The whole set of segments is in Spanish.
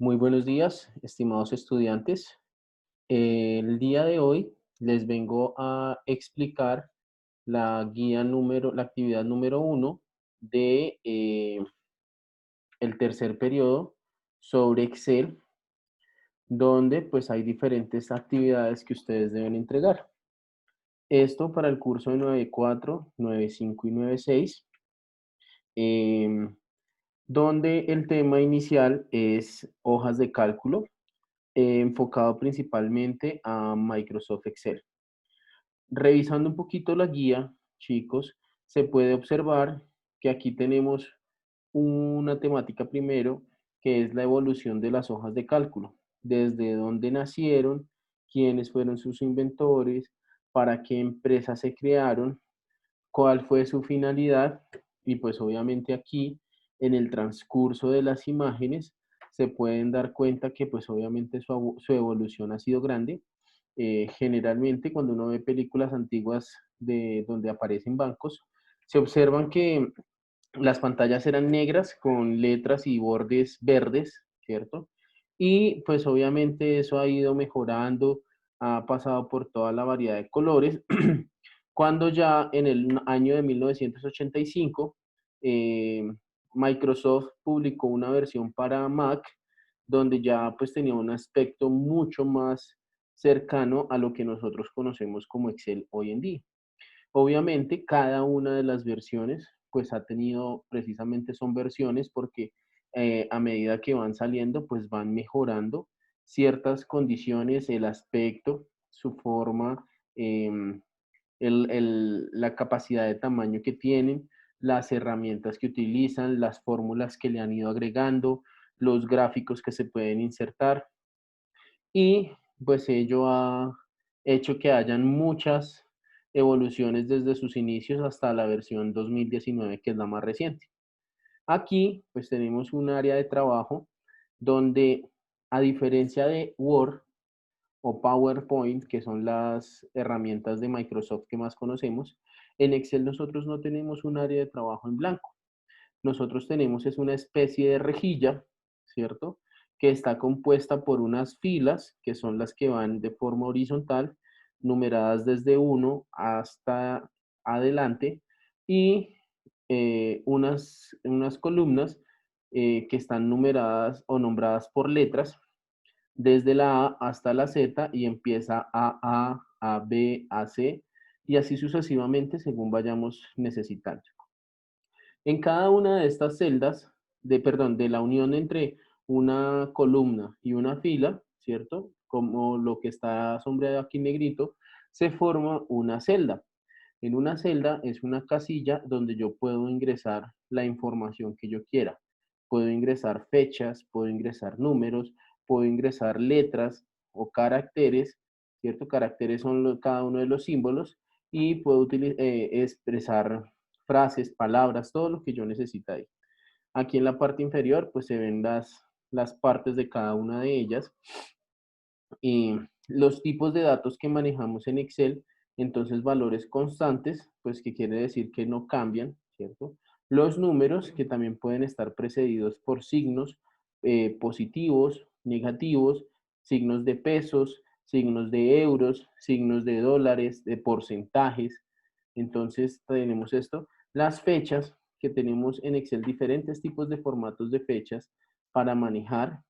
Muy buenos días, estimados estudiantes. El día de hoy les vengo a explicar la actividad número uno de el tercer periodo sobre Excel, donde pues hay diferentes actividades que ustedes deben entregar. Esto para el curso de 9.4, 9.5 y 9.6, em, donde el tema inicial es hojas de cálculo, enfocado principalmente a Microsoft Excel. Revisando un poquito la guía, chicos, se puede observar que aquí tenemos una temática primero, que es la evolución de las hojas de cálculo, desde dónde nacieron, quiénes fueron sus inventores, para qué empresas se crearon, cuál fue su finalidad y pues obviamente aquí en el transcurso de las imágenes se pueden dar cuenta que pues obviamente su evolución ha sido grande. Generalmente cuando uno ve películas antiguas de donde aparecen bancos, se observan que las pantallas eran negras con letras y bordes verdes, ¿cierto? Y pues obviamente eso ha ido mejorando, ha pasado por toda la variedad de colores, cuando ya en el año de 1985 Microsoft publicó una versión para Mac donde ya pues tenía un aspecto mucho más cercano a lo que nosotros conocemos como Excel hoy en día. Obviamente, cada una de las versiones, pues ha tenido, precisamente son versiones porque a medida que van saliendo, pues van mejorando ciertas condiciones, el aspecto, su forma, em, la capacidad de tamaño que tienen, las herramientas que utilizan, las fórmulas que le han ido agregando, los gráficos que se pueden insertar y pues ello ha hecho que hayan muchas evoluciones desde sus inicios hasta la versión 2019, que es la más reciente. Aquí pues tenemos un área de trabajo donde, a diferencia de Word o PowerPoint, que son las herramientas de Microsoft que más conocemos, en Excel nosotros no tenemos un área de trabajo en blanco. Nosotros tenemos es una especie de rejilla, ¿cierto? Que está compuesta por unas filas, que son las que van de forma horizontal, numeradas desde uno hasta adelante, y unas columnas que están numeradas o nombradas por letras, desde la A hasta la Z, y empieza A, B, A, C, y así sucesivamente según vayamos necesitando. En cada una de estas celdas, de la unión entre una columna y una fila, ¿cierto? Como lo que está sombreado aquí en negrito, se forma una celda. En una celda es una casilla donde yo puedo ingresar la información que yo quiera. Puedo ingresar fechas, puedo ingresar números, puedo ingresar letras o caracteres, ¿cierto? Caracteres son cada uno de los símbolos y puedo expresar frases, palabras, todo lo que yo necesite ahí. Aquí en la parte inferior, pues se ven las partes de cada una de ellas y los tipos de datos que manejamos en Excel, entonces valores constantes, pues que quiere decir que no cambian, ¿cierto? Los números que también pueden estar precedidos por signos positivos, negativos, signos de pesos, signos de euros, signos de dólares, de porcentajes. Entonces tenemos esto. Las fechas, que tenemos en Excel diferentes tipos de formatos de fechas para manejar.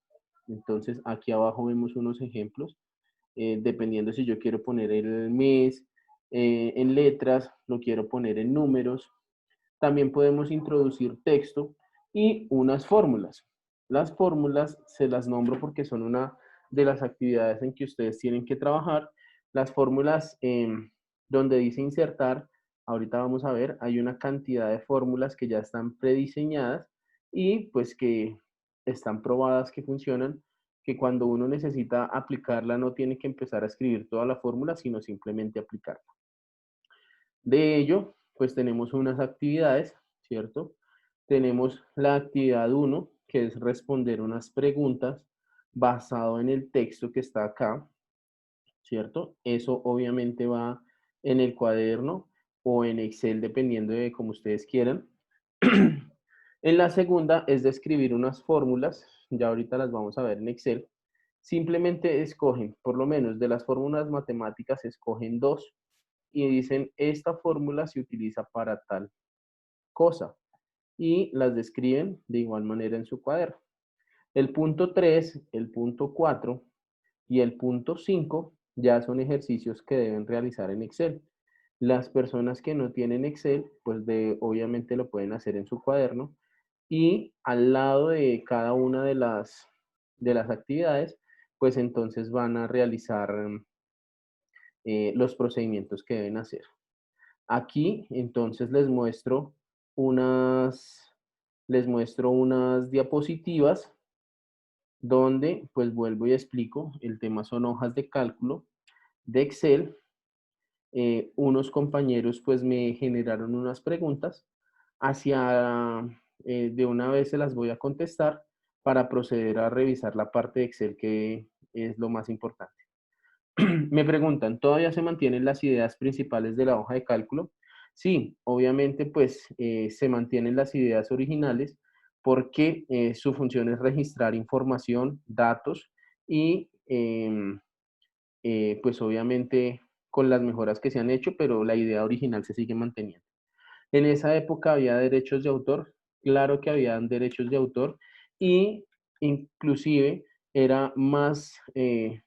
Entonces aquí abajo vemos unos ejemplos, dependiendo si yo quiero poner el mes en letras, lo quiero poner en números. También podemos introducir texto y unas fórmulas. Las fórmulas se las nombro porque son una de las actividades en que ustedes tienen que trabajar. Las fórmulas donde dice insertar, ahorita vamos a ver, hay una cantidad de fórmulas que ya están prediseñadas y pues que están probadas que funcionan, que cuando uno necesita aplicarla no tiene que empezar a escribir toda la fórmula, sino simplemente aplicarla. De ello, pues tenemos unas actividades, ¿cierto? Tenemos la actividad uno, que es responder unas preguntas basado en el texto que está acá, ¿cierto? Eso obviamente va en el cuaderno o en Excel, dependiendo de cómo ustedes quieran. En la segunda es de escribir unas fórmulas, ya ahorita las vamos a ver en Excel. Simplemente escogen, por lo menos de las fórmulas matemáticas, escogen dos y dicen, esta fórmula se utiliza para tal cosa y las describen de igual manera en su cuaderno. El punto 3, el punto 4 y el punto 5 ya son ejercicios que deben realizar en Excel. Las personas que no tienen Excel, pues obviamente lo pueden hacer en su cuaderno y al lado de cada una de las actividades, pues entonces van a realizar los procedimientos que deben hacer. Aquí entonces les muestro unas diapositivas donde pues vuelvo y explico, el tema son hojas de cálculo de Excel. Unos compañeros pues me generaron unas preguntas, de una vez se las voy a contestar para proceder a revisar la parte de Excel que es lo más importante. Me preguntan, ¿todavía se mantienen las ideas principales de la hoja de cálculo? Sí, obviamente pues se mantienen las ideas originales porque su función es registrar información, datos y pues obviamente con las mejoras que se han hecho, pero la idea original se sigue manteniendo. En esa época había derechos de autor, claro que habían derechos de autor y inclusive era más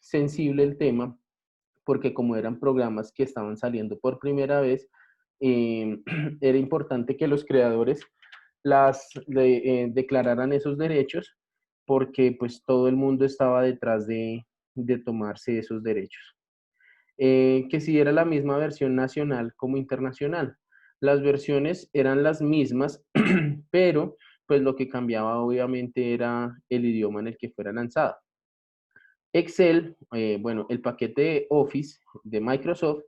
sensible el tema porque como eran programas que estaban saliendo por primera vez, era importante que los creadores declararan esos derechos porque pues todo el mundo estaba detrás de tomarse esos derechos. Que si era la misma versión nacional como internacional. Las versiones eran las mismas, pero pues lo que cambiaba obviamente era el idioma en el que fuera lanzado. Excel, bueno, el paquete de Office de Microsoft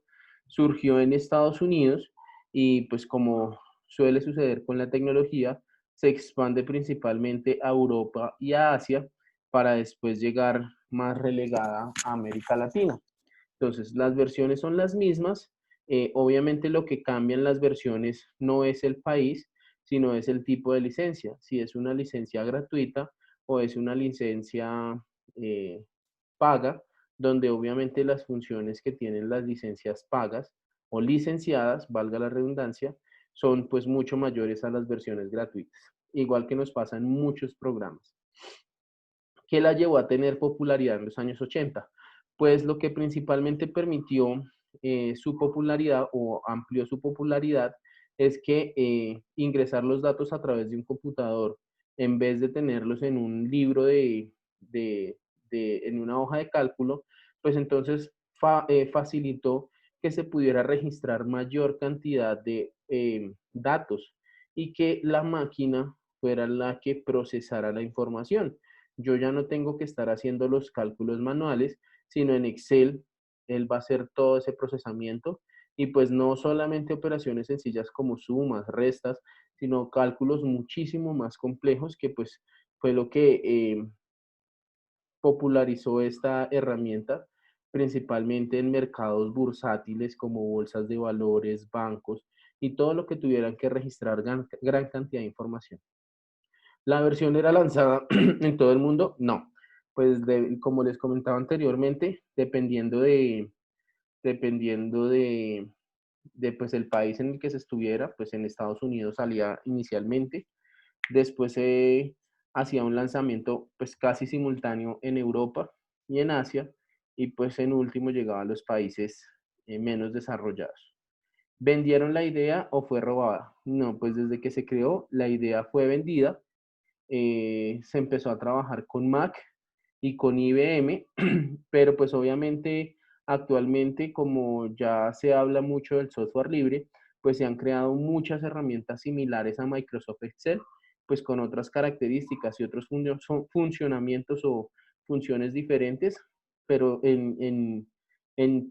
surgió en Estados Unidos y pues como suele suceder con la tecnología, se expande principalmente a Europa y a Asia para después llegar más relegada a América Latina. Entonces, las versiones son las mismas. Obviamente lo que cambian las versiones no es el país, sino es el tipo de licencia. Si es una licencia gratuita o es una licencia eh, paga, donde obviamente las funciones que tienen las licencias pagas o licenciadas, valga la redundancia, son pues mucho mayores a las versiones gratuitas. Igual que nos pasa en muchos programas. ¿Qué la llevó a tener popularidad en los años 80? Pues lo que principalmente permitió su popularidad o amplió su popularidad es que ingresar los datos a través de un computador en vez de tenerlos en un libro en una hoja de cálculo, pues entonces facilitó que se pudiera registrar mayor cantidad de datos y que la máquina fuera la que procesara la información. Yo ya no tengo que estar haciendo los cálculos manuales, sino en Excel, él va a hacer todo ese procesamiento y pues no solamente operaciones sencillas como sumas, restas, sino cálculos muchísimo más complejos que pues fue lo que popularizó esta herramienta, principalmente en mercados bursátiles como bolsas de valores, bancos y todo lo que tuvieran que registrar gran cantidad de información. ¿La versión era lanzada en todo el mundo? No. Pues como les comentaba anteriormente, dependiendo de pues el país en el que se estuviera, pues en Estados Unidos salía inicialmente, después se hacía un lanzamiento pues casi simultáneo en Europa y en Asia, y pues en último llegaba a los países menos desarrollados. ¿Vendieron la idea o fue robada? No, pues desde que se creó, la idea fue vendida, se empezó a trabajar con Mac y con IBM, pero pues obviamente actualmente como ya se habla mucho del software libre, pues se han creado muchas herramientas similares a Microsoft Excel, pues con otras características y otros funcionamientos o funciones diferentes, pero en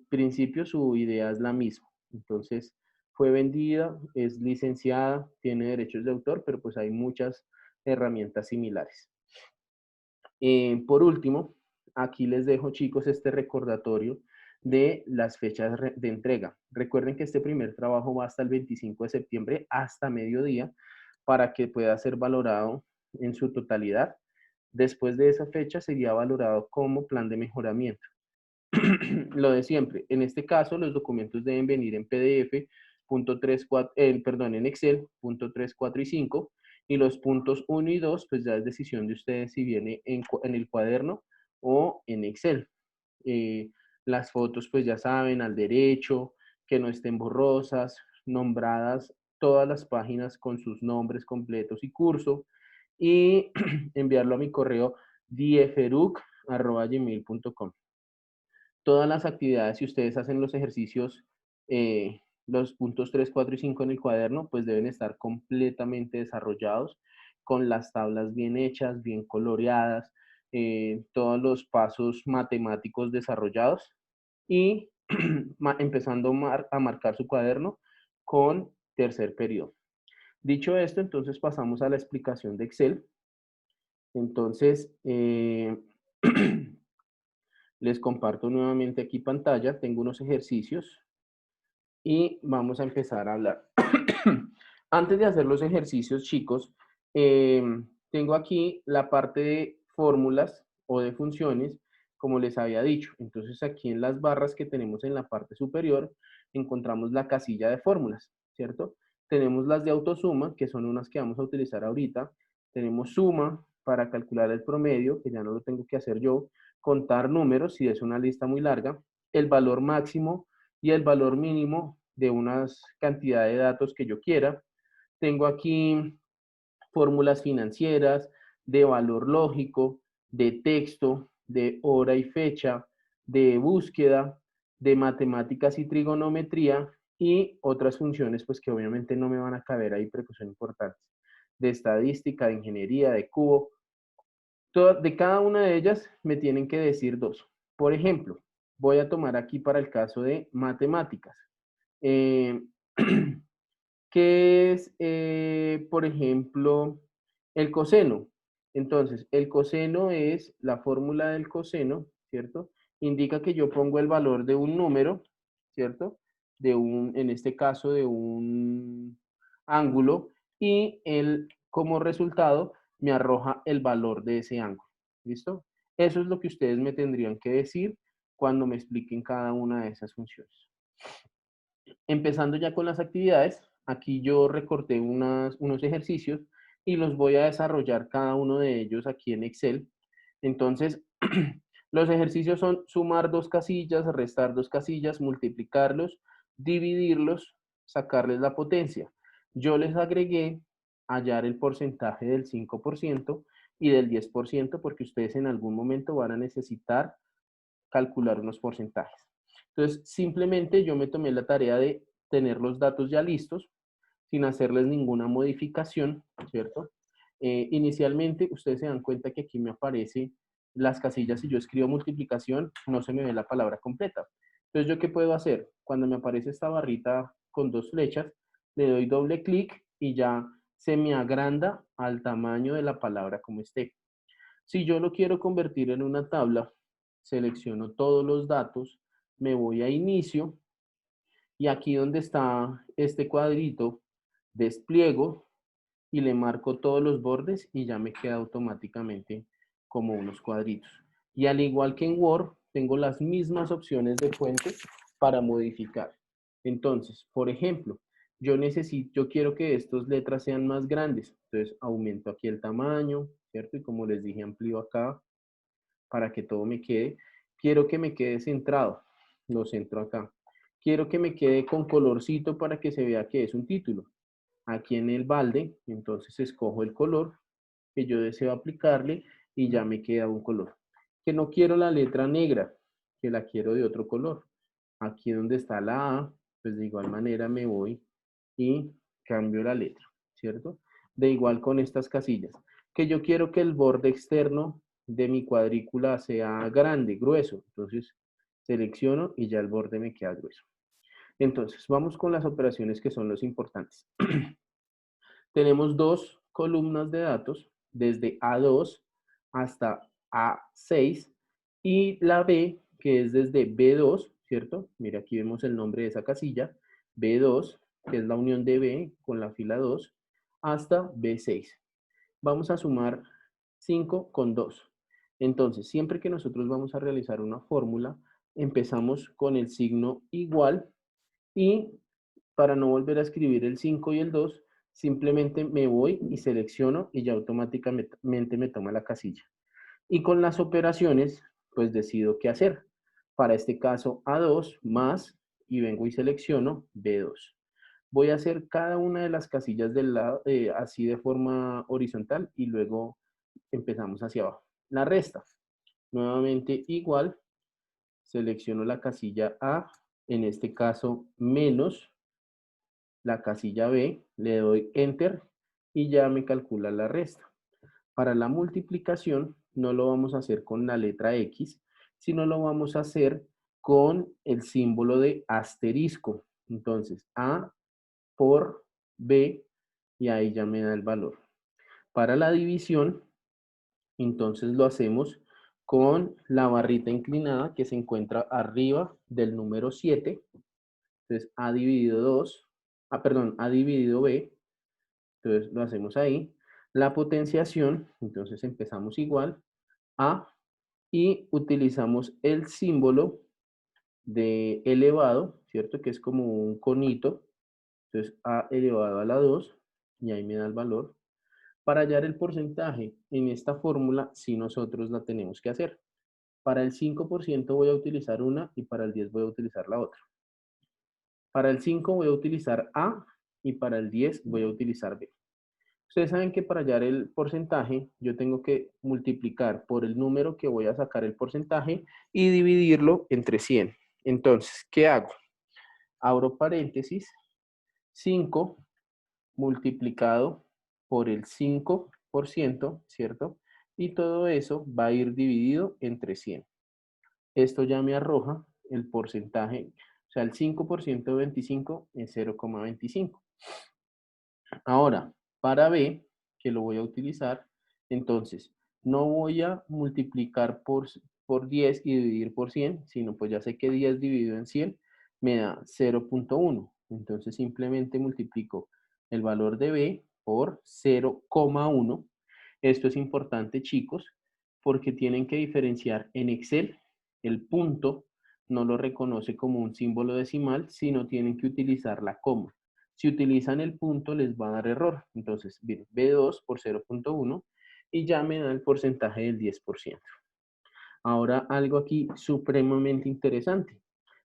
principio su idea es la misma. Entonces, fue vendida, es licenciada, tiene derechos de autor, pero pues hay muchas herramientas similares. Por último, aquí les dejo, chicos, este recordatorio de las fechas de entrega. Recuerden que este primer trabajo va hasta el 25 de septiembre, hasta mediodía, para que pueda ser valorado en su totalidad. Después de esa fecha sería valorado como plan de mejoramiento. Lo de siempre. En este caso, los documentos deben venir en PDF, punto 3, 4, perdón, en Excel, punto 3, 4 y 5, y los puntos 1 y 2, pues ya es decisión de ustedes si viene en el cuaderno o en Excel. Las fotos, pues ya saben, al derecho, que no estén borrosas, nombradas todas las páginas con sus nombres completos y curso, y enviarlo a mi correo dieferuc@gmail.com. Todas las actividades, si ustedes hacen los ejercicios, los puntos 3, 4 y 5 en el cuaderno, pues deben estar completamente desarrollados, con las tablas bien hechas, bien coloreadas, todos los pasos matemáticos desarrollados y empezando a marcar su cuaderno con tercer periodo. Dicho esto, entonces pasamos a la explicación de Excel. Entonces, les comparto nuevamente aquí pantalla, tengo unos ejercicios y vamos a empezar a hablar. Antes de hacer los ejercicios, chicos, tengo aquí la parte de fórmulas o de funciones, como les había dicho. Entonces, aquí en las barras que tenemos en la parte superior, encontramos la casilla de fórmulas, ¿cierto? Tenemos las de autosuma, que son unas que vamos a utilizar ahorita. Tenemos suma para calcular el promedio, que ya no lo tengo que hacer yo. Contar números, si es una lista muy larga. El valor máximo y el valor mínimo de una cantidad de datos que yo quiera. Tengo aquí fórmulas financieras, de valor lógico, de texto, de hora y fecha, de búsqueda, de matemáticas y trigonometría y otras funciones pues que obviamente no me van a caber ahí pero que son importantes, de estadística, de ingeniería, de cubo. De cada una de ellas me tienen que decir dos. Por ejemplo, voy a tomar aquí para el caso de matemáticas. Eh, ¿Qué es, por ejemplo, el coseno? Entonces, el coseno es la fórmula del coseno, ¿cierto? Indica que yo pongo el valor de un número, ¿cierto? En este caso, de un ángulo, y como resultado me arroja el valor de ese ángulo, ¿listo? Eso es lo que ustedes me tendrían que decir cuando me expliquen cada una de esas funciones. Empezando ya con las actividades, aquí yo recorté unos ejercicios y los voy a desarrollar cada uno de ellos aquí en Excel. Entonces, los ejercicios son sumar dos casillas, restar dos casillas, multiplicarlos, dividirlos, sacarles la potencia. Yo les agregué hallar el porcentaje del 5% y del 10% porque ustedes en algún momento van a necesitar calcular unos porcentajes. Entonces, simplemente yo me tomé la tarea de tener los datos ya listos, sin hacerles ninguna modificación, ¿cierto? Inicialmente, ustedes se dan cuenta que aquí me aparece las casillas. Si yo escribo multiplicación, no se me ve la palabra completa. Entonces, ¿yo qué puedo hacer? Cuando me aparece esta barrita con dos flechas, le doy doble clic y ya se me agranda al tamaño de la palabra como esté. Si yo lo quiero convertir en una tabla, selecciono todos los datos, me voy a inicio y aquí donde está este cuadrito, despliego y le marco todos los bordes y ya me queda automáticamente como unos cuadritos. Y al igual que en Word, tengo las mismas opciones de fuente para modificar. Entonces, por ejemplo, yo quiero que estas letras sean más grandes. Entonces, aumento aquí el tamaño, ¿cierto? Y como les dije, amplío acá para que todo me quede. Quiero que me quede centrado, lo centro acá. Quiero que me quede con colorcito para que se vea que es un título. Aquí en el balde, entonces escojo el color que yo deseo aplicarle y ya me queda un color. Que no quiero la letra negra, que la quiero de otro color. Aquí donde está la A, pues de igual manera me voy y cambio la letra, ¿cierto? De igual con estas casillas. Que yo quiero que el borde externo de mi cuadrícula sea grande, grueso. Entonces selecciono y ya el borde me queda grueso. Entonces, vamos con las operaciones que son los importantes. Tenemos dos columnas de datos, desde A2 hasta A6, y la B, que es desde B2, ¿cierto? Mira, aquí vemos el nombre de esa casilla, B2, que es la unión de B con la fila 2, hasta B6. Vamos a sumar 5 con 2. Entonces, siempre que nosotros vamos a realizar una fórmula, empezamos con el signo igual y para no volver a escribir el 5 y el 2, simplemente me voy y selecciono y ya automáticamente me toma la casilla. Y con las operaciones, pues decido qué hacer. Para este caso, A2 más, y vengo y selecciono B2. Voy a hacer cada una de las casillas del lado, así de forma horizontal, y luego empezamos hacia abajo. La resta, nuevamente igual, selecciono la casilla A, en este caso menos la casilla B, le doy Enter y ya me calcula la resta. Para la multiplicación no lo vamos a hacer con la letra X, sino lo vamos a hacer con el símbolo de asterisco. Entonces, A por B y ahí ya me da el valor. Para la división, entonces lo hacemos con la barrita inclinada que se encuentra arriba del número 7. Entonces, A dividido 2, perdón, A dividido B. Entonces, lo hacemos ahí. La potenciación, entonces empezamos igual, A, y utilizamos el símbolo de elevado, ¿cierto? Que es como un conito. Entonces, A elevado a la 2, y ahí me da el valor. Para hallar el porcentaje en esta fórmula, si nosotros la tenemos que hacer. Para el 5% voy a utilizar una y para el 10 voy a utilizar la otra. Para el 5 voy a utilizar A y para el 10 voy a utilizar B. Ustedes saben que para hallar el porcentaje, yo tengo que multiplicar por el número que voy a sacar el porcentaje y dividirlo entre 100. Entonces, ¿qué hago? Abro paréntesis, 5 multiplicado por el 5%, ¿cierto? Y todo eso va a ir dividido entre 100. Esto ya me arroja el porcentaje, o sea, el 5% de 25 es 0,25. Ahora, para B, que lo voy a utilizar, entonces, no voy a multiplicar por 10 y dividir por 100, sino pues ya sé que 10 dividido en 100 me da 0,1. Entonces, simplemente multiplico el valor de B por 0,1. Esto es importante, chicos, porque tienen que diferenciar en Excel el punto, no lo reconoce como un símbolo decimal, sino tienen que utilizar la coma. Si utilizan el punto, les va a dar error. Entonces, bien, B2 por 0,1 y ya me da el porcentaje del 10%. Ahora, algo aquí supremamente interesante.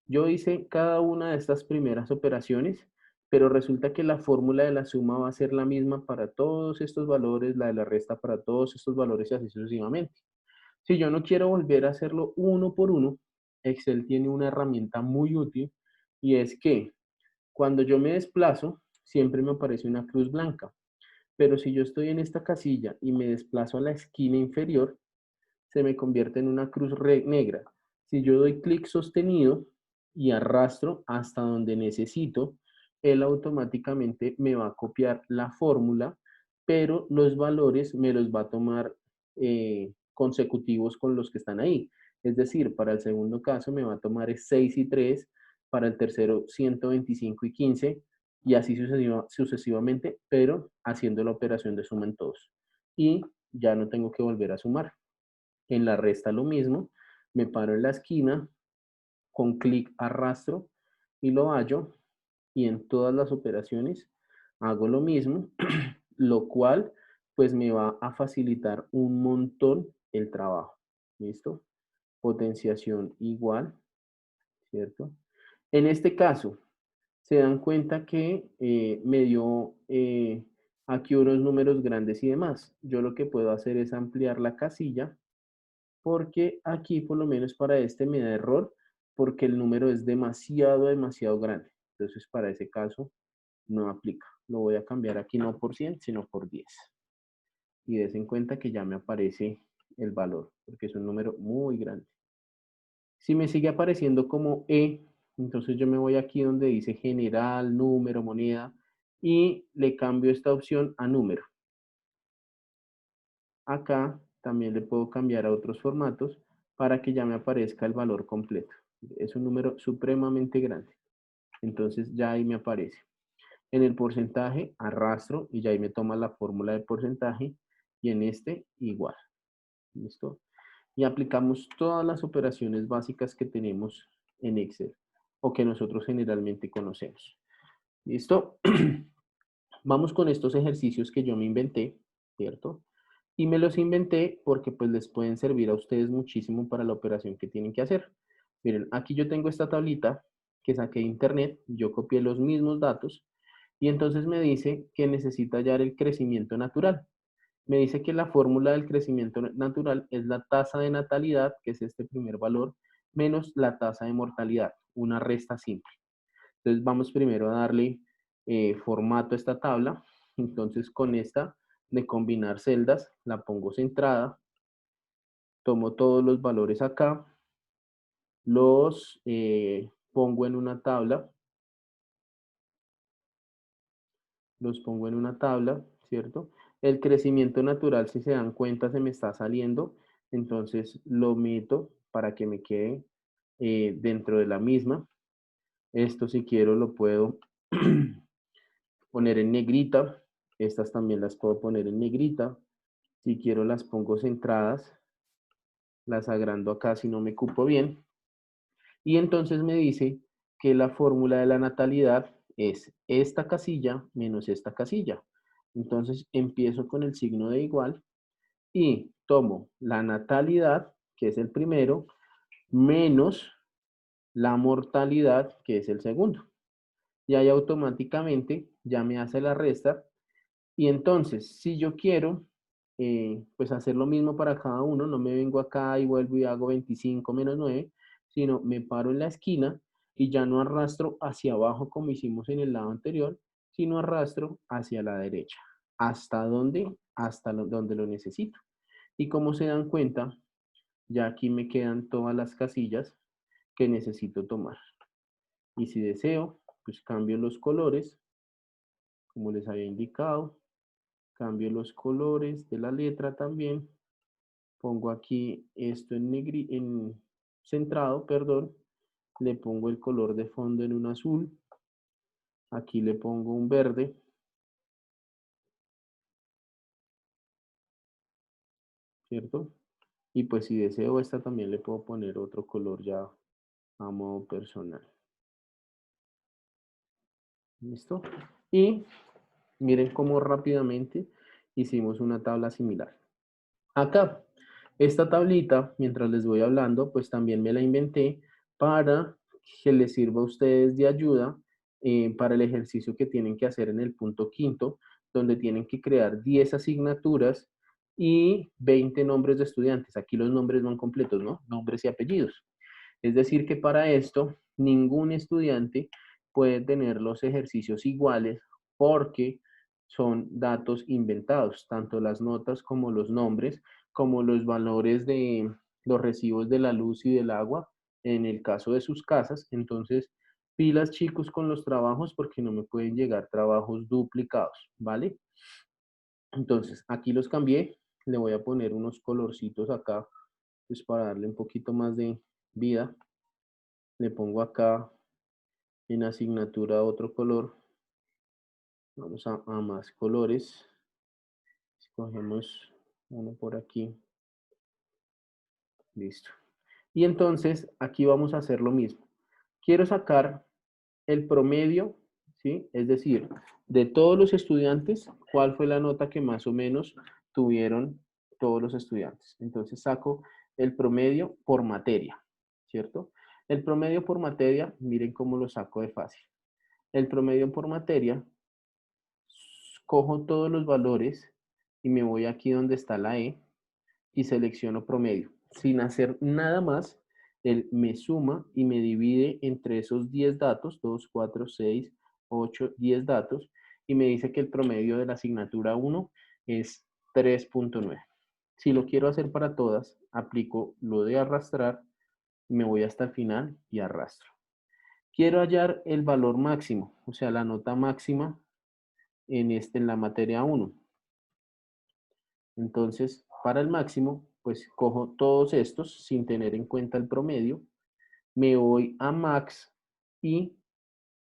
Yo hice cada una de estas primeras operaciones, pero resulta que la fórmula de la suma va a ser la misma para todos estos valores, la de la resta para todos estos valores y así sucesivamente. Si yo no quiero volver a hacerlo uno por uno, Excel tiene una herramienta muy útil y es que cuando yo me desplazo, siempre me aparece una cruz blanca. Pero si yo estoy en esta casilla y me desplazo a la esquina inferior, se me convierte en una cruz negra. Si yo doy clic sostenido y arrastro hasta donde necesito, él automáticamente me va a copiar la fórmula, pero los valores me los va a tomar consecutivos con los que están ahí. Es decir, para el segundo caso me va a tomar 6 y 3, para el tercero 125 y 15, y así sucesivamente, pero haciendo la operación de suma en todos. Y ya no tengo que volver a sumar. En la resta lo mismo, me paro en la esquina, con clic arrastro y lo hallo, y en todas las operaciones hago lo mismo, lo cual pues me va a facilitar un montón el trabajo. ¿Listo? Potenciación igual, ¿cierto? En este caso, se dan cuenta que me dio aquí unos números grandes y demás. Yo lo que puedo hacer es ampliar la casilla porque aquí por lo menos para este me da error porque el número es demasiado grande. Entonces para ese caso no aplica. Lo voy a cambiar aquí no por 100, sino por 10. Y des en cuenta que ya me aparece el valor, porque es un número muy grande. Si me sigue apareciendo como E, entonces yo me voy aquí donde dice general, número, moneda, y le cambio esta opción a número. Acá también le puedo cambiar a otros formatos para que ya me aparezca el valor completo. Es un número supremamente grande. Entonces ya ahí me aparece. En el porcentaje arrastro y ya ahí me toma la fórmula de porcentaje y en este igual. ¿Listo? Y aplicamos todas las operaciones básicas que tenemos en Excel o que nosotros generalmente conocemos. ¿Listo? Vamos con estos ejercicios que yo me inventé, ¿cierto? Y me los inventé porque pues les pueden servir a ustedes muchísimo para la operación que tienen que hacer. Miren, aquí yo tengo esta tablita que saqué de internet, yo copié los mismos datos y entonces me dice que necesita hallar el crecimiento natural. Me dice que la fórmula del crecimiento natural es la tasa de natalidad, que es este primer valor, menos la tasa de mortalidad, una resta simple. Entonces vamos primero a darle formato a esta tabla. Entonces con esta de combinar celdas, la pongo centrada, tomo todos los valores acá, los pongo en una tabla, ¿cierto? El crecimiento natural, si se dan cuenta, se me está saliendo, entonces lo meto para que me quede dentro de la misma. Esto si quiero lo puedo poner en negrita, estas también las puedo poner en negrita, si quiero las pongo centradas, las agrando acá si no me cupo bien, y entonces me dice que la fórmula de la natalidad es esta casilla menos esta casilla. Entonces empiezo con el signo de igual y tomo la natalidad, que es el primero, menos la mortalidad, que es el segundo. Y ahí automáticamente ya me hace la resta. Y entonces, si yo quiero, pues hacer lo mismo para cada uno, no me vengo acá y vuelvo y hago 25 menos 9, sino me paro en la esquina y ya no arrastro hacia abajo como hicimos en el lado anterior, sino arrastro hacia la derecha. ¿Hasta dónde? Hasta donde lo necesito. Y como se dan cuenta, ya aquí me quedan todas las casillas que necesito tomar. Y si deseo, pues cambio los colores, como les había indicado. Cambio los colores de la letra también. Pongo aquí esto en centrado, perdón. Le pongo el color de fondo en un azul. Aquí le pongo un verde. ¿Cierto? Y pues si deseo esta también le puedo poner otro color ya a modo personal. ¿Listo? Y miren cómo rápidamente hicimos una tabla similar. Acá, esta tablita, mientras les voy hablando, pues también me la inventé para que les sirva a ustedes de ayuda para el ejercicio que tienen que hacer en el punto quinto, donde tienen que crear 10 asignaturas y 20 nombres de estudiantes. Aquí los nombres van completos, ¿no? Nombres y apellidos. Es decir, que para esto ningún estudiante puede tener los ejercicios iguales porque son datos inventados, tanto las notas como los nombres, como los valores de los recibos de la luz y del agua, en el caso de sus casas. Entonces, pilas chicos con los trabajos porque no me pueden llegar trabajos duplicados, ¿vale? Entonces, aquí los cambié, le voy a poner unos colorcitos acá, pues para darle un poquito más de vida. Le pongo acá en asignatura otro color. Vamos a más colores. Escogemos uno por aquí. Listo. Y entonces aquí vamos a hacer lo mismo. Quiero sacar el promedio, ¿sí? Es decir, de todos los estudiantes, ¿cuál fue la nota que más o menos tuvieron todos los estudiantes? Entonces saco el promedio por materia, ¿cierto? El promedio por materia, miren cómo lo saco de fácil. El promedio por materia, cojo todos los valores y me voy aquí donde está la E y selecciono promedio. Sin hacer nada más, él me suma y me divide entre esos 10 datos, 2, 4, 6, 8, 10 datos, y me dice que el promedio de la asignatura 1 es 3.9. Si lo quiero hacer para todas, aplico lo de arrastrar, me voy hasta el final y arrastro. Quiero hallar el valor máximo, o sea, la nota máxima en la materia 1. Entonces, para el máximo, pues cojo todos estos sin tener en cuenta el promedio, me voy a max y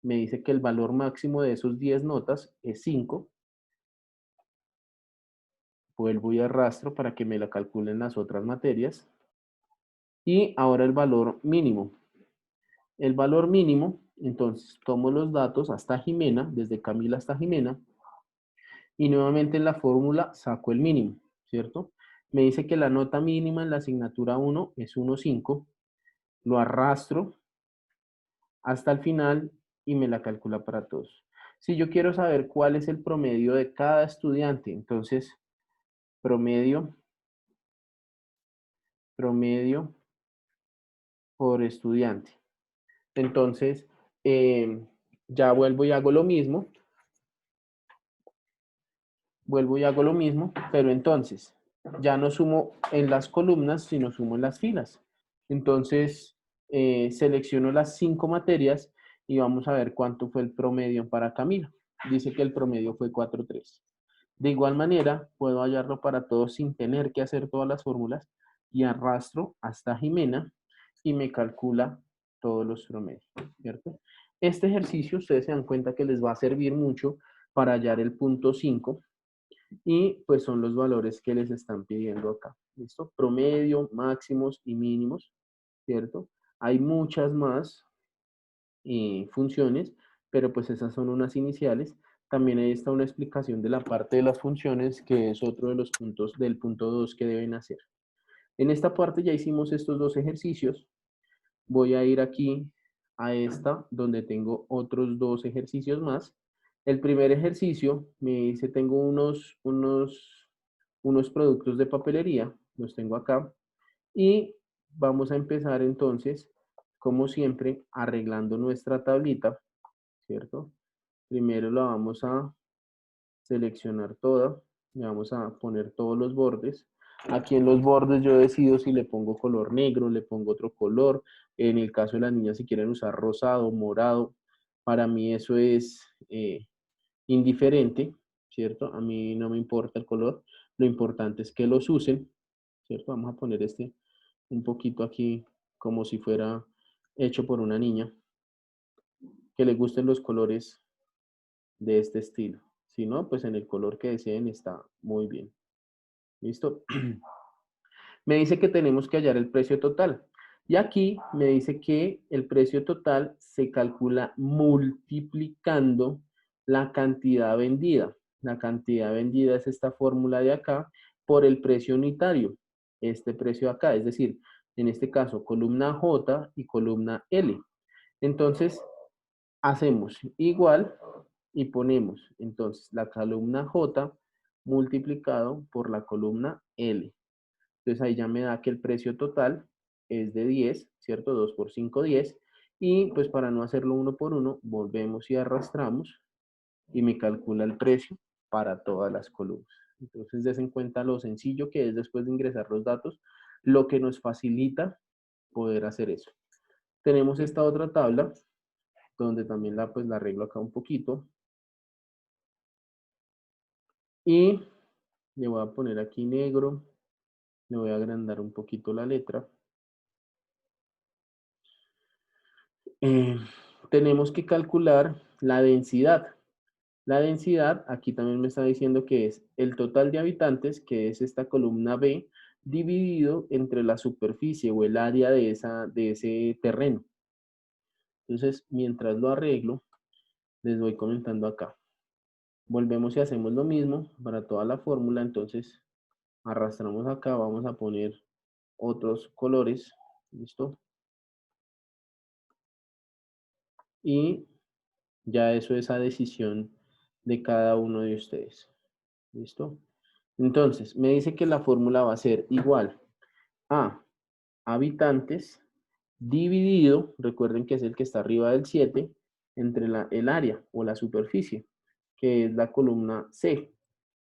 me dice que el valor máximo de esos 10 notas es 5. Vuelvo y arrastro para que me la calculen las otras materias. Y ahora el valor mínimo. El valor mínimo, entonces tomo los datos hasta Jimena, desde Camila hasta Jimena, y nuevamente en la fórmula saco el mínimo, ¿cierto? Me dice que la nota mínima en la asignatura 1 es 1,5, lo arrastro hasta el final y me la calcula para todos. Si yo quiero saber cuál es el promedio de cada estudiante, entonces promedio por estudiante. Entonces, ya vuelvo y hago lo mismo. Pero entonces, ya no sumo en las columnas, sino sumo en las filas. Entonces, selecciono las 5 materias y vamos a ver cuánto fue el promedio para Camila. Dice que el promedio fue 4,3. De igual manera, puedo hallarlo para todos sin tener que hacer todas las fórmulas y arrastro hasta Jimena y me calcula todos los promedios, ¿cierto? Este ejercicio ustedes se dan cuenta que les va a servir mucho para hallar el punto 5 y pues son los valores que les están pidiendo acá, ¿listo? Promedio, máximos y mínimos, ¿cierto? Hay muchas más funciones, pero pues esas son unas iniciales. También ahí está una explicación de la parte de las funciones, que es otro de los puntos del punto 2 que deben hacer. En esta parte ya hicimos estos dos ejercicios. Voy a ir aquí a esta, donde tengo otros dos ejercicios más. El primer ejercicio me dice, tengo unos productos de papelería, los tengo acá, y vamos a empezar entonces, como siempre, arreglando nuestra tablita, ¿cierto? Primero la vamos a seleccionar toda, le vamos a poner todos los bordes. Aquí en los bordes yo decido si le pongo color negro, le pongo otro color. En el caso de las niñas, si quieren usar rosado, morado, para mí eso es indiferente, ¿cierto? A mí no me importa el color, lo importante es que los usen, ¿cierto? Vamos a poner este un poquito aquí como si fuera hecho por una niña, que le gusten los colores de este estilo. Si no, pues en el color que deseen está muy bien. ¿Listo? Me dice que tenemos que hallar el precio total. Y aquí me dice que el precio total se calcula multiplicando la cantidad vendida. La cantidad vendida es esta fórmula de acá por el precio unitario. Este precio acá, es decir, en este caso, columna J y columna L. Entonces, hacemos igual y ponemos entonces la columna J multiplicado por la columna L. Entonces ahí ya me da que el precio total es de 10, ¿cierto? 2 por 5, 10. Y pues para no hacerlo uno por uno, volvemos y arrastramos y me calcula el precio para todas las columnas. Entonces des en cuenta lo sencillo que es después de ingresar los datos, lo que nos facilita poder hacer eso. Tenemos esta otra tabla donde también pues la arreglo acá un poquito. Y le voy a poner aquí negro, le voy a agrandar un poquito la letra. Eh, tenemos que calcular la densidad. La densidad, aquí también me está diciendo que es el total de habitantes, que es esta columna B, dividido entre la superficie o el área de ese terreno. Entonces, mientras lo arreglo, les voy comentando acá. Volvemos y hacemos lo mismo para toda la fórmula. Entonces, arrastramos acá, vamos a poner otros colores. ¿Listo? Y ya eso es a decisión de cada uno de ustedes. ¿Listo? Entonces, me dice que la fórmula va a ser igual a habitantes dividido, recuerden que es el que está arriba del 7, entre el área o la superficie, que es la columna C.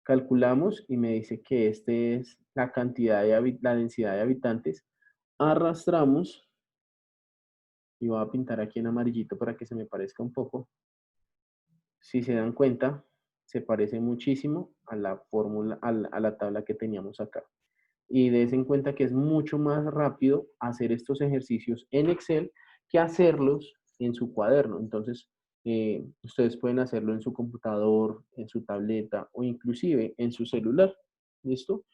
Calculamos y me dice que este es la cantidad la densidad de habitantes. Arrastramos y voy a pintar aquí en amarillito para que se me parezca un poco. Si se dan cuenta, se parece muchísimo a la fórmula, a la tabla que teníamos acá. Y des en cuenta que es mucho más rápido hacer estos ejercicios en Excel que hacerlos en su cuaderno. Entonces, Ustedes pueden hacerlo en su computador, en su tableta o inclusive en su celular. ¿Listo?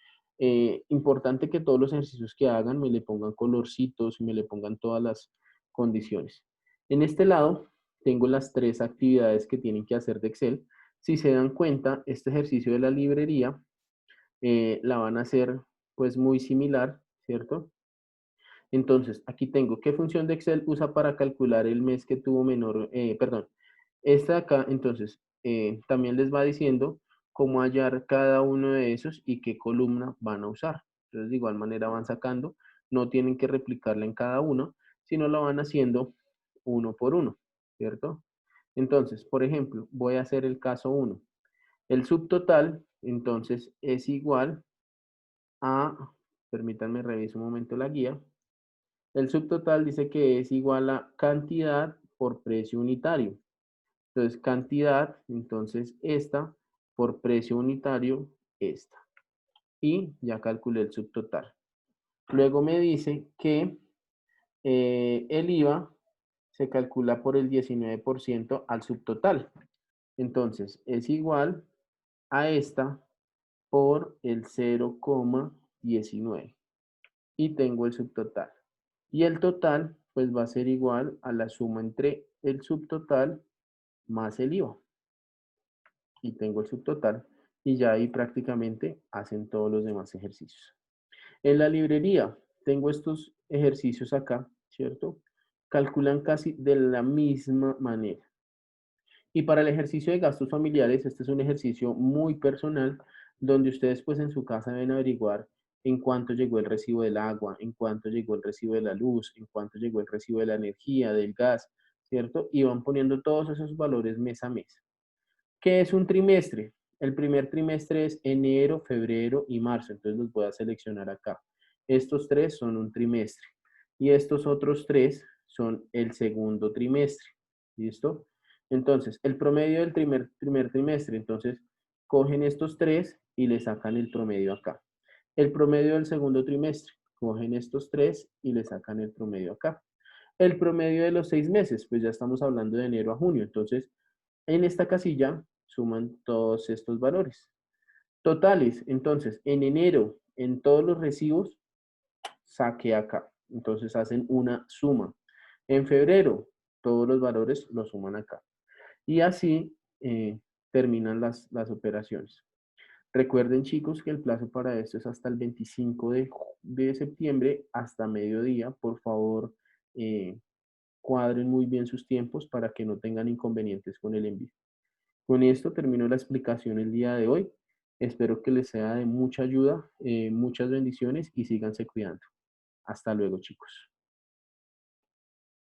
Importante que todos los ejercicios que hagan me le pongan colorcitos y me le pongan todas las condiciones. En este lado tengo las 3 actividades que tienen que hacer de Excel. Si se dan cuenta, este ejercicio de la librería la van a hacer pues muy similar, ¿cierto? Entonces, aquí tengo qué función de Excel usa para calcular el mes que tuvo menor, perdón, esta de acá, entonces, también les va diciendo cómo hallar cada uno de esos y qué columna van a usar. Entonces, de igual manera van sacando, no tienen que replicarla en cada uno, sino lo van haciendo uno por uno, ¿cierto? Entonces, por ejemplo, voy a hacer el caso uno. El subtotal, entonces, es igual a, permítanme reviso un momento la guía. El subtotal dice que es igual a cantidad por precio unitario. Entonces, cantidad, entonces esta, por precio unitario, esta. Y ya calculé el subtotal. Luego me dice que el IVA se calcula por el 19% al subtotal. Entonces, es igual a esta por el 0,19. Y tengo el subtotal. Y el total, pues va a ser igual a la suma entre el subtotal más el IVA. Y tengo el subtotal. Y ya ahí prácticamente hacen todos los demás ejercicios. En la librería tengo estos ejercicios acá, ¿cierto? Calculan casi de la misma manera. Y para el ejercicio de gastos familiares, este es un ejercicio muy personal, donde ustedes pues en su casa deben averiguar en cuánto llegó el recibo del agua, en cuánto llegó el recibo de la luz, en cuánto llegó el recibo de la energía, del gas, ¿cierto? Y van poniendo todos esos valores mes a mes. ¿Qué es un trimestre? El primer trimestre es enero, febrero y marzo, entonces los voy a seleccionar acá. Estos 3 son un trimestre y estos otros 3 son el segundo trimestre. ¿Listo? Entonces, el promedio del primer trimestre, entonces cogen estos 3 y le sacan el promedio acá. El promedio del segundo trimestre, cogen estos 3 y le sacan el promedio acá. El promedio de los 6 meses, pues ya estamos hablando de enero a junio, entonces en esta casilla suman todos estos valores. Totales, entonces, en enero, en todos los recibos, saque acá. Entonces hacen una suma. En febrero, todos los valores los suman acá. Y así terminan las operaciones. Recuerden, chicos, que el plazo para esto es hasta el 25 de septiembre, hasta mediodía. Por favor, cuadren muy bien sus tiempos para que no tengan inconvenientes con el envío. Con esto termino la explicación el día de hoy. Espero que les sea de mucha ayuda, muchas bendiciones y síganse cuidando. Hasta luego, chicos.